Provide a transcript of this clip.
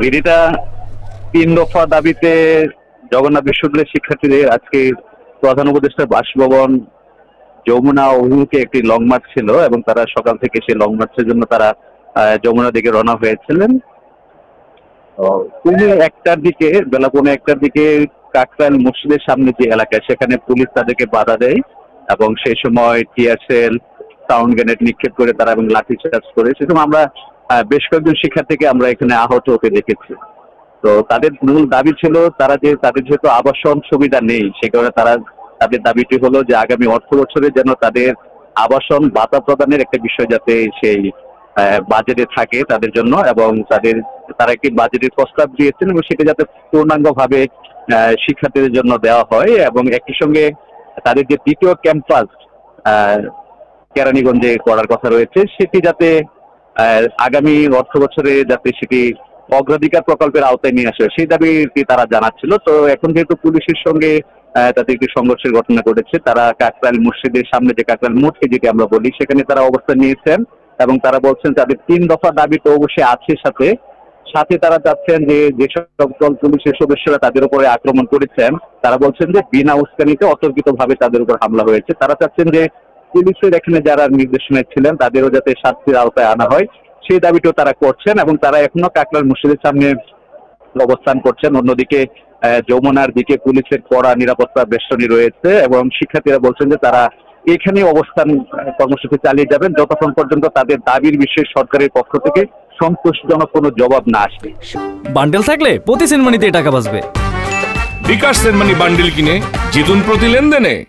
বিডিটা ৩ দফা দাবিতে জগন্নাথ বিশ্ববিদ্যালয়ের শিক্ষার্থীদের আজকে প্রধান উপদেষ্টার বাসভবন যমুনা অভিমুখে একটি লং মার্চ ছিল এবং তারা সকাল থেকে সেই লং মার্চের জন্য তারা যমুনার দিকে রওনা হয়েছিলেন। বেলা ১১টার দিকে কাকরাইল মসজিদের সামনে যে এলাকায় সেখানে পুলিশ তাদেরকে বাধা দেয় এবং সেই সময় টিয়ার সেল, সাউন্ড গ্রেনেড নিক্ষেপ করে তারা এবং লাঠিচার্জ করে। সেরকম আমরা বেশ কয়েকজন শিক্ষার্থীকে আমরা এখানে আহত হতে দেখেছি। তো তাদের মূল দাবি ছিল তাদের যেহেতু আবাসন সুবিধা নেই, সে কারণে তাদের দাবিটি হলো যে আগামী অর্থ বছরে যেন তাদের আবাসন ভাতা প্রদানের একটা বিষয় যাতে সেই বাজেটে থাকে তাদের জন্য, এবং তারা একটি বাজেটের প্রস্তাব দিয়েছেন এবং সেটা যাতে পূর্ণাঙ্গভাবে শিক্ষার্থীদের জন্য দেওয়া হয় এবং একই সঙ্গে তাদের যে দ্বিতীয় ক্যাম্পাস কেরানীগঞ্জে করার কথা রয়েছে সেটি যাতে আগামী অর্থ বছরে যাতে সেটি অগ্রাধিকার প্রকল্পের আওতায় নিয়ে আসে সেই দাবিটি তারা জানাচ্ছিল। তো এখন যেহেতু পুলিশের সঙ্গে তাদের একটি সংঘর্ষের ঘটনা ঘটেছে, তারা কাকরাইল মসজিদের সামনে যে কাকরাইল মোড়কে যেটি আমরা বলি সেখানে তারা অবস্থান নিয়েছেন এবং তারা বলছেন তাদের ৩ দফা দাবি তো অবশ্যই আছে, সাথে তারা চাচ্ছেন যে সকল পুলিশের সদস্যরা তাদের উপরে আক্রমণ করেছেন, তারা বলছেন যে বিনা উস্কানিতে অতর্কিত ভাবে তাদের উপর হামলা হয়েছে। তারা চাচ্ছেন যে পুলিশের এখানে যারা নির্দেশনায় ছিলেন তাদেরও যাতে শাস্তির আওতায় আনা হয় সেই দাবিটাও তারা করছেন এবং তারা এখনো কাকরাইল মসজিদের সামনে অবস্থান করছেন। অন্যদিকে যমুনার দিকে পুলিশের কড়া নিরাপত্তা বেষ্টনী রয়েছে এবং শিক্ষার্থীরা বলছেন যে তারা এখানে অবস্থান কর্মসূচি চালিয়ে যাবেন যতক্ষণ পর্যন্ত তাদের দাবির বিষয়ে সরকারের পক্ষ থেকে সন্তোষজনক কোনো জবাব না আসে। বান্ডেল থাকলে প্রতি সেনমানিতে টাকা বাঁচবে। বিকাশ সেনমানি বান্ডেল কিনে জিতুন প্রতি লেনদেনে।